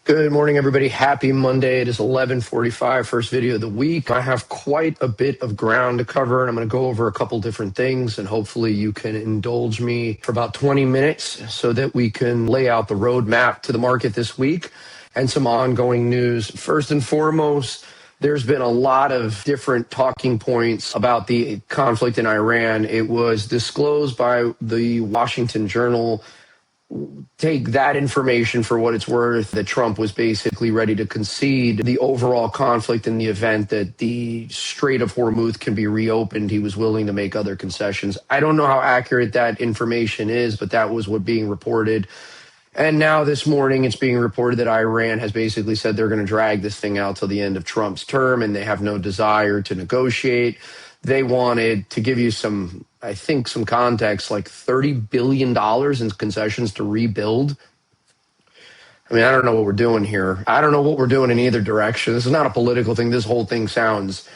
Good morning, everybody. Happy Monday. It is 11:45, first video of the week. I have quite a bit of ground to cover, and I'm going to go over a couple different things, and hopefully you can indulge me for about 20 minutes so that we can lay out the roadmap to the market this week and some ongoing news. First and foremost, there's been a lot of different talking points about the conflict in Iran. It was disclosed by the Washington Journal. Take that information for what it's worth, that Trump was basically ready to concede the overall conflict in the event that the Strait of Hormuz can be reopened. He was willing to make other concessions. I don't know how accurate that information is, but that was what being reported. And now this morning, it's being reported that Iran has basically said they're going to drag this thing out till the end of Trump's term, and they have no desire to negotiate. They wanted, to give you some, I think, some context, like $30 billion in concessions to rebuild. I mean, I don't know what we're doing here. I don't know what we're doing in either direction. This is not a political thing. This whole thing sounds,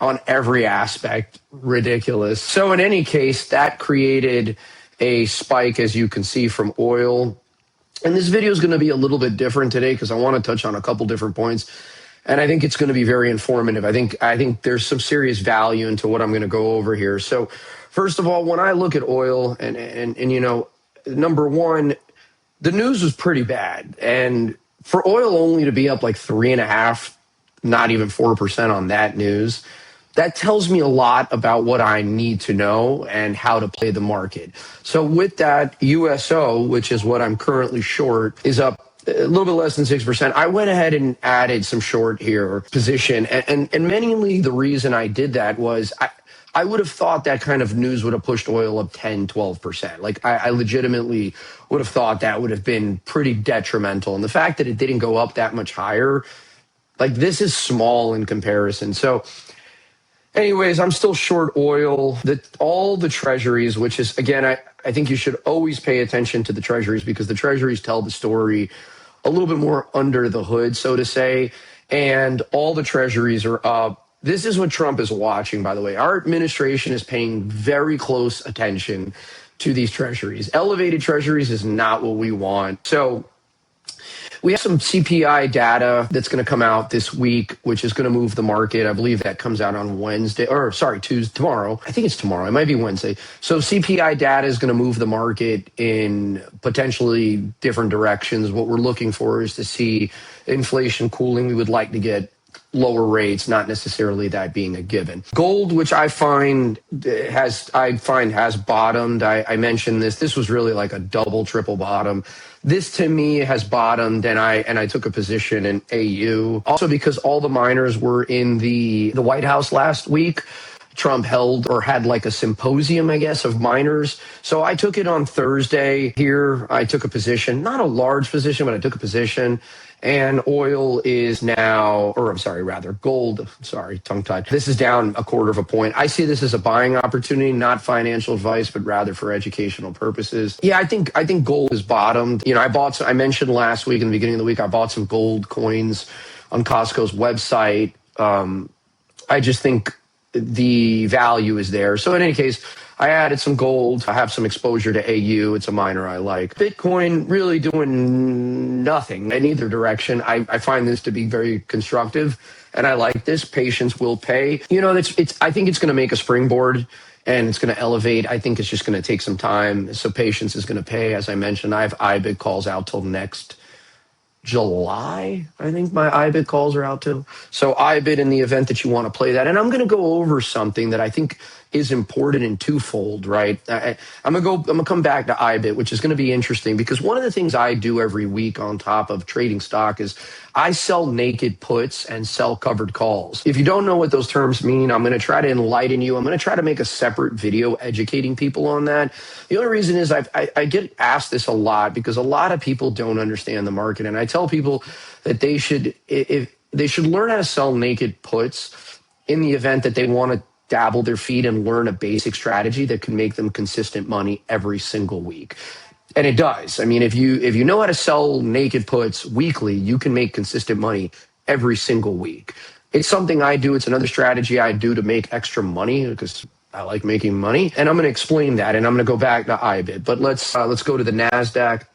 on every aspect, ridiculous. So in any case, that created a spike, as you can see, from oil. And this video is going to be a little bit different today because I want to touch on a couple different points. And I think it's going to be very informative. I think there's some serious value into what I'm going to go over here. So first of all, when I look at oil and you know, number one, the news was pretty bad. And for oil only to be up like 3.5%, not even 4% on that news, that tells me a lot about what I need to know and how to play the market. So with that, USO, which is what I'm currently short, is up a little bit less than 6%. I went ahead and added some short here position. And mainly the reason I did that was I would have thought that kind of news would have pushed oil up 10, 12%. Like I legitimately would have thought that would have been pretty detrimental. And the fact that it didn't go up that much higher, like this is small in comparison. So anyways, I'm still short oil. All the treasuries, which is, again, I think you should always pay attention to the treasuries because the treasuries tell the story a little bit more under the hood, so to say. And all the treasuries are up. This is what Trump is watching, by the way. Our administration is paying very close attention to these treasuries. Elevated treasuries is not what we want. So we have some CPI data that's going to come out this week, which is going to move the market. I believe that comes out on tomorrow. I think it's tomorrow. It might be Wednesday. So CPI data is going to move the market in potentially different directions. What we're looking for is to see inflation cooling. We would like to get lower rates, not necessarily that being a given. Gold, which I find has bottomed. I mentioned this. This was really like a double, triple bottom. This to me has bottomed, and I took a position in AU. Also because all the miners were in the White House last week. Trump had like a symposium, I guess, of miners. So I took it on Thursday here. I took a position, not a large position, but I took a position. And oil is now, gold, tongue-tied. This is down 1/4 point. I see this as a buying opportunity, not financial advice, but rather for educational purposes. Yeah, I think gold is bottomed. You know, I mentioned last week, in the beginning of the week, I bought some gold coins on Costco's website. I just think the value is there. So in any case, I added some gold. I have some exposure to AU. It's a miner I like. Bitcoin really doing nothing in either direction. I find this to be very constructive, and I like this. Patience will pay. You know, I think it's going to make a springboard, and it's going to elevate. I think it's just going to take some time. So patience is going to pay. As I mentioned, I have IBIT calls out till next July. I think my IBIT calls are out too. So IBIT, in the event that you want to play that. And I'm going to go over something that I think is important in twofold, right? I'm gonna come back to IBIT, which is going to be interesting because one of the things I do every week on top of trading stock is I sell naked puts and sell covered calls. If you don't know what those terms mean, I'm going to try to enlighten you. I'm going to try to make a separate video educating people on that. The only reason is I get asked this a lot because a lot of people don't understand the market, and I tell people that they should learn how to sell naked puts in the event that they want to dabble their feet and learn a basic strategy that can make them consistent money every single week. And it does. I mean, if you know how to sell naked puts weekly, you can make consistent money every single week. It's something I do. It's another strategy I do to make extra money because I like making money. And I'm going to explain that, and I'm going to go back to IBIT. But let's go to the NASDAQ.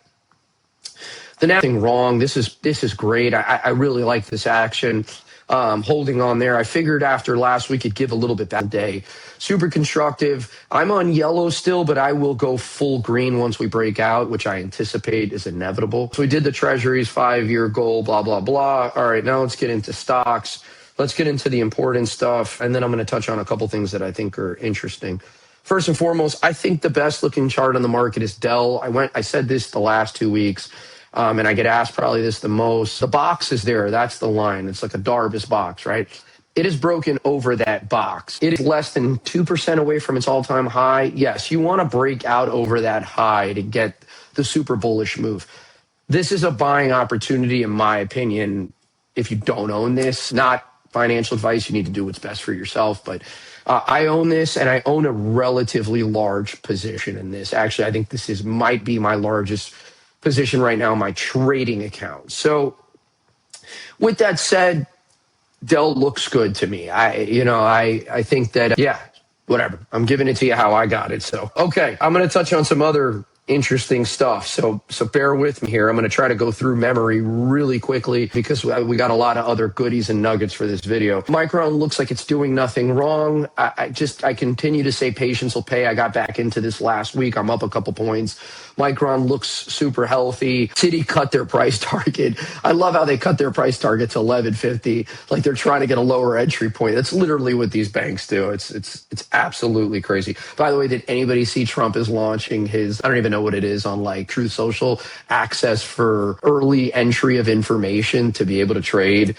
The nothing wrong. This is great. I really like this action. Holding on there. I figured after last week it'd give a little bit that day. Super constructive. I'm on yellow still, but I will go full green once we break out, which I anticipate is inevitable. So we did the treasuries, 5-year goal, blah, blah, blah. All right, now let's get into stocks. Let's get into the important stuff. And then I'm going to touch on a couple things that I think are interesting. First and foremost, I think the best looking chart on the market is Dell. I said this the last 2 weeks. And I get asked probably this the most. The box is there. That's the line. It's like a Darvis box, right? It is broken over that box. It is less than 2% away from its all-time high. Yes, you want to break out over that high to get the super bullish move. This is a buying opportunity, in my opinion, if you don't own this. Not financial advice. You need to do what's best for yourself. But I own this, and I own a relatively large position in this. Actually, I think this might be my largest position right now in my trading account. So with that said, Dell looks good to me. I think that, yeah, whatever. I'm giving it to you how I got it. So, okay, I'm going to touch on some other interesting stuff. So bear with me here. I'm going to try to go through memory really quickly because we got a lot of other goodies and nuggets for this video. Micron looks like it's doing nothing wrong. I continue to say patience will pay. I got back into this last week. I'm up a couple points. Micron looks super healthy. Citi cut their price target. I love how they cut their price target to 1150. Like they're trying to get a lower entry point. That's literally what these banks do. It's absolutely crazy. By the way, did anybody see Trump is launching his, I don't even know what it is, on like Truth Social, access for early entry of information to be able to trade?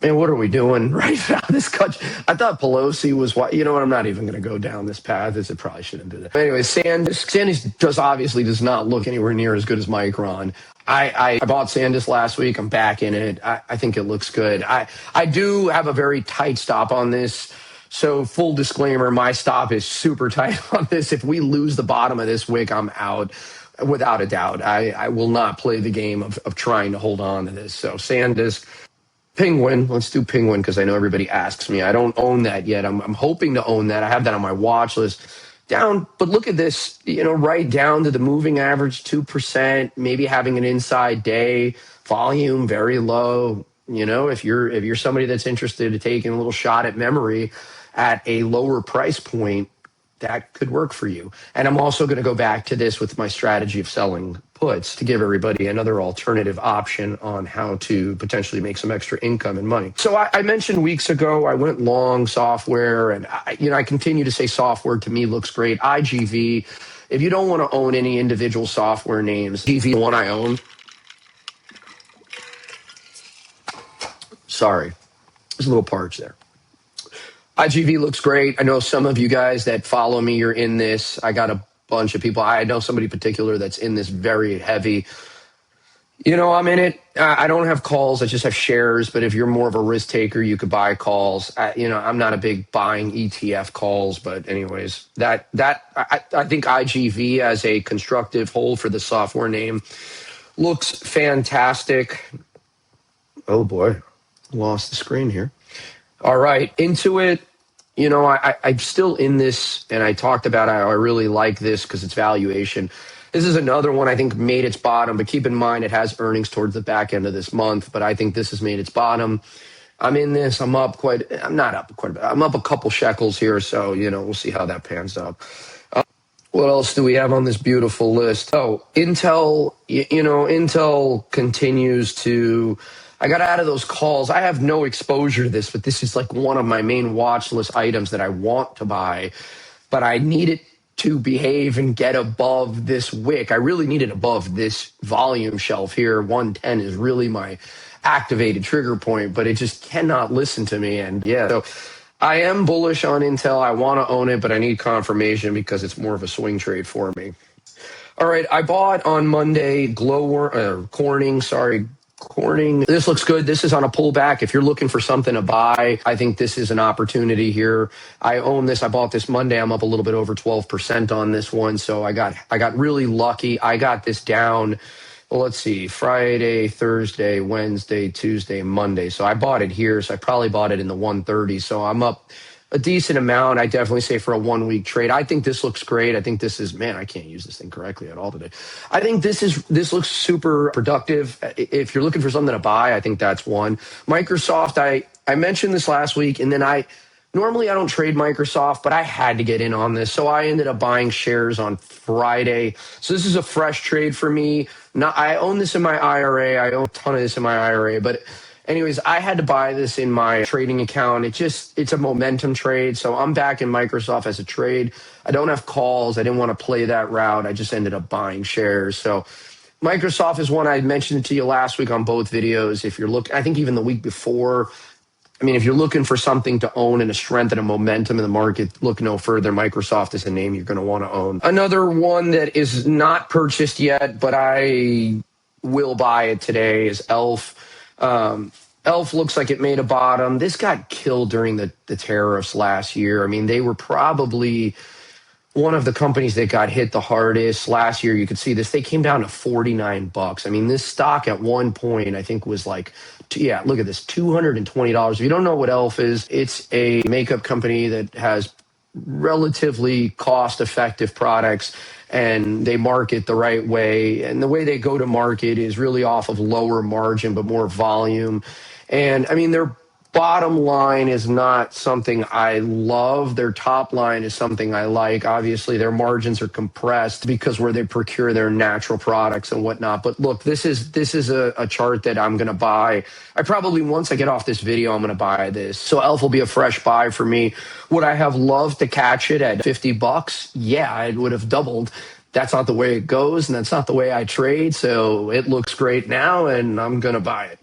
Man, what are we doing right now? This country, I thought Pelosi was, you know what, I'm not even going to go down this path, as it probably shouldn't do that. But anyway, SanDisk obviously does not look anywhere near as good as Micron. I bought SanDisk last week. I'm back in it. I think it looks good. I do have a very tight stop on this. So full disclaimer, my stop is super tight on this. If we lose the bottom of this wick, I'm out. Without a doubt. I will not play the game of trying to hold on to this. So SanDisk. Penguin, let's do Penguin because I know everybody asks me. I don't own that yet. I'm hoping to own that. I have that on my watch list. Down, but look at this, right down to the moving average, 2%, maybe having an inside day, volume very low. If you're somebody that's interested in taking a little shot at memory at a lower price point, that could work for you. And I'm also going to go back to this with my strategy of selling puts to give everybody another alternative option on how to potentially make some extra income and money. So I mentioned weeks ago, I went long software, and I continue to say software to me looks great. IGV, if you don't want to own any individual software names, IGV, the one I own. Sorry, there's a little parch there. IGV looks great. I know some of you guys that follow me, you're in this. I got a bunch of people. I know somebody particular that's in this very heavy. I'm in it. I don't have calls. I just have shares. But if you're more of a risk taker, you could buy calls. I'm not a big buying ETF calls. But anyways, I think IGV as a constructive hold for the software name looks fantastic. Oh boy, lost the screen here. All right, into it. I'm still in this, and I talked about how I really like this because it's valuation. This is another one I think made its bottom, but keep in mind it has earnings towards the back end of this month, but I think this has made its bottom. I'm in this. I'm not up quite a bit. I'm up a couple shekels here, so, we'll see how that pans out. What else do we have on this beautiful list? Oh, Intel, Intel continues to... I got out of those calls. I have no exposure to this, but this is like one of my main watch list items that I want to buy, but I need it to behave and get above this wick. I really need it above this volume shelf here. 110 is really my activated trigger point, but it just cannot listen to me. And yeah, so I am bullish on Intel. I want to own it, but I need confirmation because it's more of a swing trade for me. All right, I bought on Monday Corning. This looks good. This is on a pullback. If you're looking for something to buy, I think this is an opportunity here. I own this. I bought this Monday. I'm up a little bit over 12% on this one. So I got really lucky. I got this down. Well, let's see, Friday, Thursday, Wednesday, Tuesday, Monday. So I bought it here. So I probably bought it in the 130. So I'm up a decent amount. I definitely say for a 1 week trade. I think this looks great. I think this is, man, I can't use this thing correctly at all today. I think this looks super productive. If you're looking for something to buy, I think that's one. Microsoft, I mentioned this last week, and then normally I don't trade Microsoft, but I had to get in on this. So I ended up buying shares on Friday. So this is a fresh trade for me. I own this in my IRA. I own a ton of this in my IRA, but anyways, I had to buy this in my trading account. It's a momentum trade. So I'm back in Microsoft as a trade. I don't have calls. I didn't want to play that route. I just ended up buying shares. So Microsoft is one. I mentioned it to you last week on both videos. If you're looking, I think even the week before, I mean, if you're looking for something to own and a strength and a momentum in the market, look no further. Microsoft is a name you're going to want to own. Another one that is not purchased yet, but I will buy it today is Elf. Elf looks like it made a bottom. This got killed during the tariffs last year. I mean, they were probably one of the companies that got hit the hardest last year. You could see this. They came down to $49. I mean, this stock at one point, I think, was like, yeah, look at this, $220. If you don't know what Elf is, it's a makeup company that has relatively cost-effective products, and they market the right way. And the way they go to market is really off of lower margin, but more volume. And I mean, their bottom line is not something I love. Their top line is something I like. Obviously, their margins are compressed because where they procure their natural products and whatnot. But look, this is a chart that I'm going to buy. I probably, once I get off this video, I'm going to buy this. So Elf will be a fresh buy for me. Would I have loved to catch it at $50? Yeah, it would have doubled. That's not the way it goes, and that's not the way I trade. So it looks great now, and I'm going to buy it.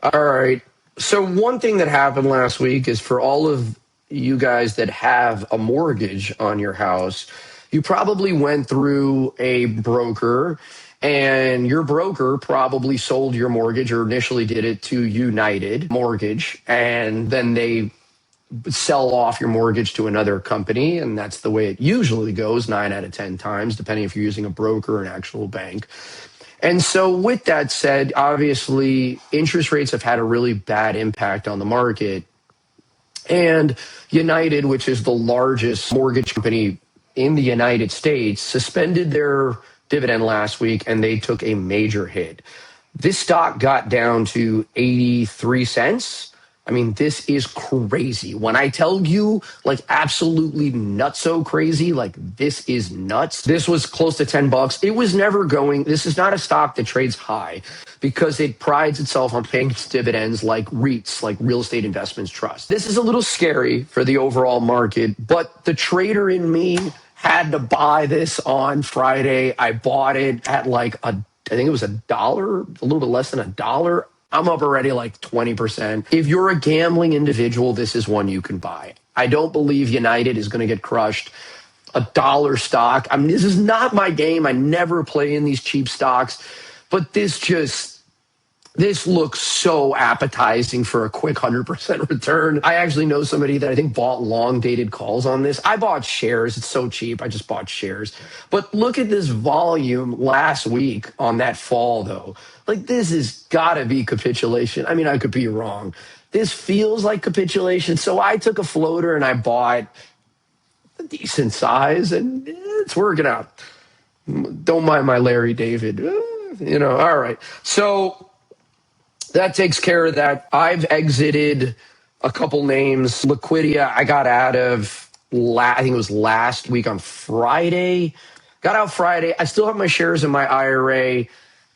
All right. So one thing that happened last week is for all of you guys that have a mortgage on your house, you probably went through a broker, and your broker probably sold your mortgage or initially did it to United Mortgage, and then they sell off your mortgage to another company. And that's the way it usually goes 9 out of 10 times, depending if you're using a broker or an actual bank. And so with that said, obviously, interest rates have had a really bad impact on the market. And United, which is the largest mortgage company in the United States, suspended their dividend last week, and they took a major hit. This stock got down to 83 cents. I mean, this is crazy. When I tell you, like, absolutely nutso crazy, like, this is nuts. This was close to $10. It was never going. This is not a stock that trades high because it prides itself on paying its dividends like REITs, like real estate investments trust. This is a little scary for the overall market, but the trader in me had to buy this on Friday. I bought it at like I think it was $1, a little bit less than $1. I'm up already like 20%. If you're a gambling individual, this is one you can buy. I don't believe United is going to get crushed. $1 stock. I mean, this is not my game. I never play in these cheap stocks, but this looks so appetizing for a quick 100% return. I actually know somebody that I think bought long dated calls on this. I bought shares. It's so cheap. I just bought shares. But look at this volume last week on that fall, though. Like, this has got to be capitulation. I mean, I could be wrong. This feels like capitulation. So I took a floater and I bought a decent size, and it's working out. Don't mind my Larry David. All right. So that takes care of that. I've exited a couple names. Liquidia, I got out of, I think it was last week on Friday. Got out Friday. I still have my shares in my IRA.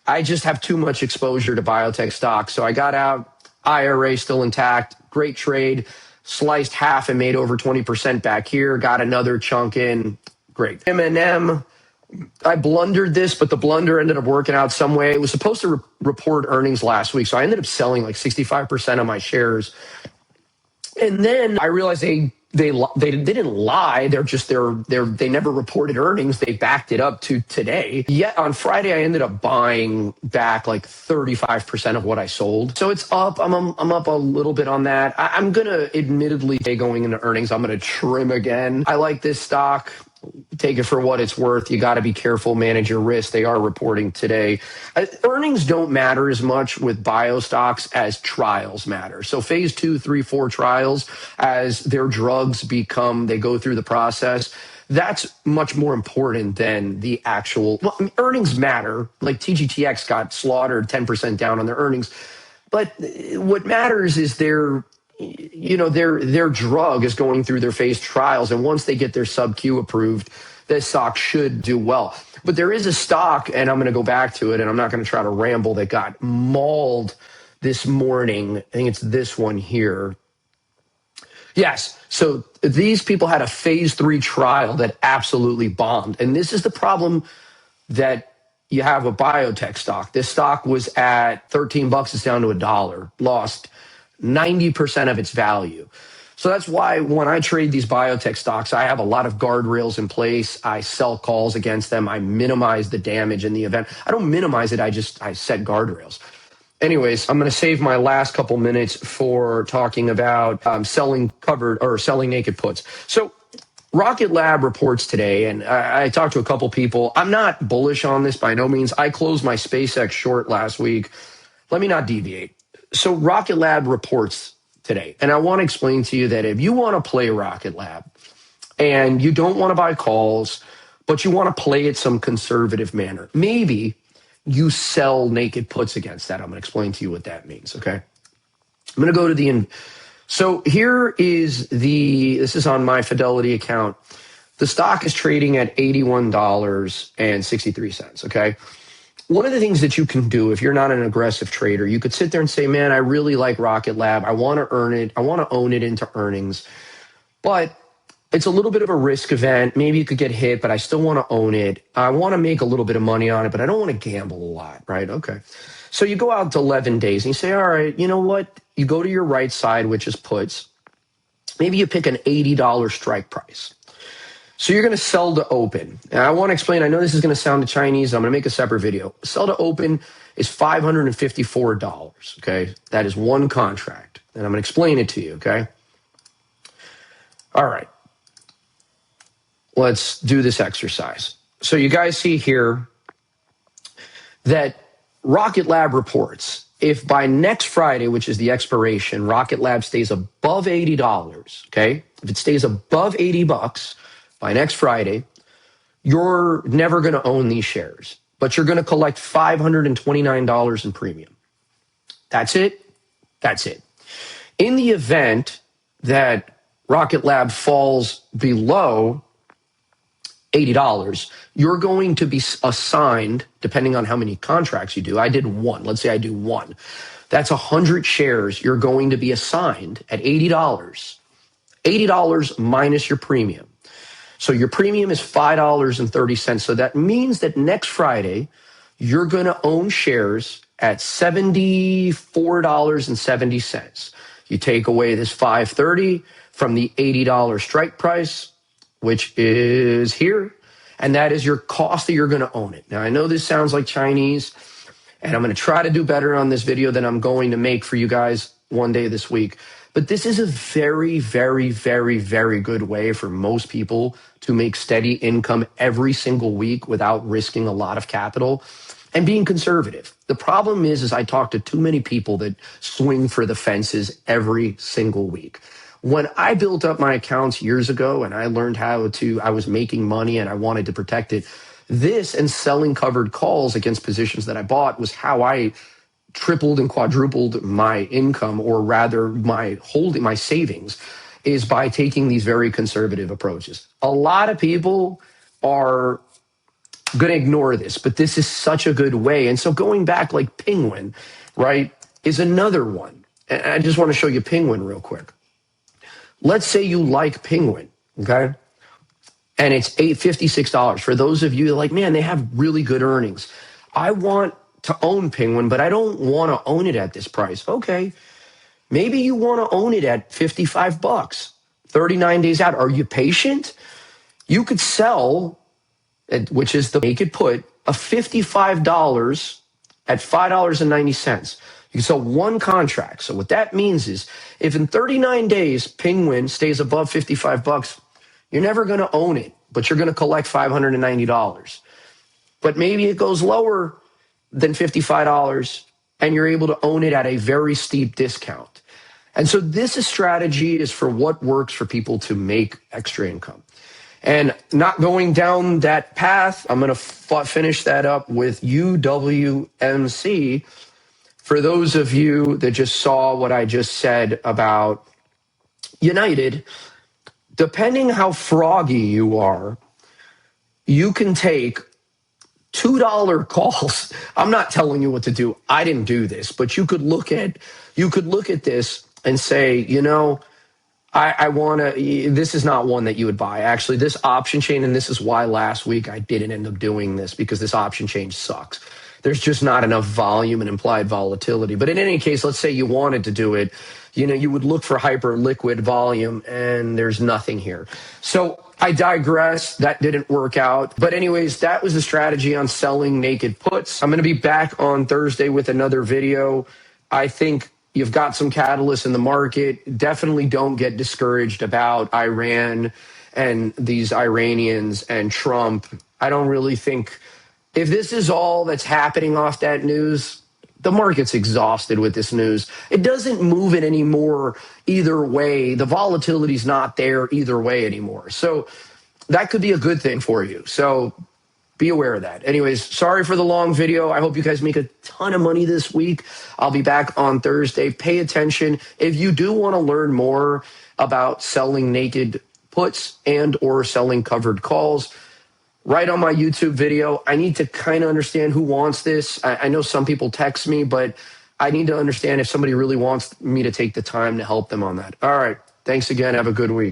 I just have too much exposure to biotech stocks. So I got out, IRA still intact. Great trade. Sliced half and made over 20% back here. Got another chunk in. Great. M&M. I blundered this, but the blunder ended up working out some way. It was supposed to report earnings last week, so I ended up selling like 65% of my shares. And then I realized they didn't lie. They never reported earnings. They backed it up to today. Yet on Friday, I ended up buying back like 35% of what I sold. So it's up. I'm up a little bit on that. I'm gonna admittedly say going into earnings, I'm gonna trim again. I like this stock. take it for what it's worth. You got to be careful, manage your risk. They are reporting today. Earnings don't matter as much with bio stocks as trials matter. So phase 2, 3, 4 trials, as their drugs they go through the process. That's much more important than the actual, well, I mean, earnings matter. Like TGTX got slaughtered 10% down on their earnings. But what matters is their drug is going through their phase trials, and once they get their sub-Q approved, this stock should do well. But there is a stock, and I'm going to go back to it, and I'm not going to try to ramble, that got mauled this morning. I think it's this one here. Yes. So these people had a phase 3 trial that absolutely bombed. And this is the problem that you have a biotech stock. This stock was at $13. It's down to $1, lost 90% of its value. So that's why when I trade these biotech stocks, I have a lot of guardrails in place. I sell calls against them. I minimize the damage in the event. I don't minimize it. I set guardrails. Anyways, I'm going to save my last couple minutes for talking about selling naked puts. So Rocket Lab reports today, and I talked to a couple people. I'm not bullish on this by no means. I closed my SpaceX short last week. Let me not deviate. So Rocket Lab reports today, and I want to explain to you that if you want to play Rocket Lab and you don't want to buy calls, but you want to play it some conservative manner, maybe you sell naked puts against that. I'm going to explain to you what that means, okay? I'm going to go to so here is this is on my Fidelity account. The stock is trading at $81.63, okay? One of the things that you can do if you're not an aggressive trader, you could sit there and say, man, I really like Rocket Lab. I want to earn it. I want to own it into earnings. But it's a little bit of a risk event. Maybe you could get hit, but I still want to own it. I want to make a little bit of money on it, but I don't want to gamble a lot, right? Okay. So you go out to 11 days and you say, all right, you know what? You go to your right side, which is puts. Maybe you pick an $80 strike price. So you're going to sell to open. And I want to explain, I know this is going to sound Chinese. I'm going to make a separate video. Sell to open is $554, okay? That is one contract. And I'm going to explain it to you, okay? All right. Let's do this exercise. So you guys see here that Rocket Lab reports if by next Friday, which is the expiration, Rocket Lab stays above $80, okay? If it stays above $80 by next Friday, you're never going to own these shares, but you're going to collect $529 in premium. That's it. That's it. In the event that Rocket Lab falls below $80, you're going to be assigned, depending on how many contracts you do. I did one. Let's say I do one. That's 100 shares. You're going to be assigned at $80. $80 minus your premium. So your premium is $5.30. So that means that next Friday, you're going to own shares at $74.70. You take away this $5.30 from the $80 strike price, which is here, and that is your cost that you're going to own it. Now, I know this sounds like Chinese, and I'm going to try to do better on this video than I'm going to make for you guys one day this week. But this is a very, very, very, very good way for most people to make steady income every single week without risking a lot of capital and being conservative. The problem is I talk to too many people that swing for the fences every single week. When I built up my accounts years ago and I learned I was making money and I wanted to protect it, this and selling covered calls against positions that I bought was how I tripled and quadrupled my income, or rather my savings, is by taking these very conservative approaches. A lot of people are going to ignore this, but this is such a good way. And so going back, like Penguin, right, is another one. And I just want to show you Penguin real quick. Let's say you like Penguin, okay? And it's $56. For those of you that are like, man, they have really good earnings. I want to own Penguin, but I don't want to own it at this price. Okay, maybe you want to own it at $55, 39 days out. Are you patient? You could sell, which is the naked put, a $55 at $5.90. You can sell one contract. So what that means is if in 39 days Penguin stays above $55, you're never going to own it. but you're going to collect $590. But maybe it goes lower than $55 and you're able to own it at a very steep discount. And so this strategy is for what works for people to make extra income. And not going down that path, I'm going to finish that up with UWMC. For those of you that just saw what I just said about United, depending how froggy you are, you can take $2 calls. I'm not telling you what to do. I didn't do this, but you could look at this and say, you know, I want to, this is not one that you would buy. Actually, this option chain, and this is why last week I didn't end up doing this, because this option chain sucks. There's just not enough volume and implied volatility. But in any case, let's say you wanted to do it, you know, you would look for hyper liquid volume, and there's nothing here. So I digress. That didn't work out. But anyways, that was the strategy on selling naked puts. I'm going to be back on Thursday with another video. I think you've got some catalysts in the market. Definitely don't get discouraged about Iran and these Iranians and Trump. I don't really think, if this is all that's happening off that news, the market's exhausted with this news. It doesn't move it anymore either way. The volatility's not there either way anymore. So that could be a good thing for you. So be aware of that. Anyways, sorry for the long video. I hope you guys make a ton of money this week. I'll be back on Thursday. Pay attention. If you do want to learn more about selling naked puts and or selling covered calls, right on my YouTube video. I need to kind of understand who wants this. I know some people text me, but I need to understand if somebody really wants me to take the time to help them on that. All right. Thanks again. Have a good week.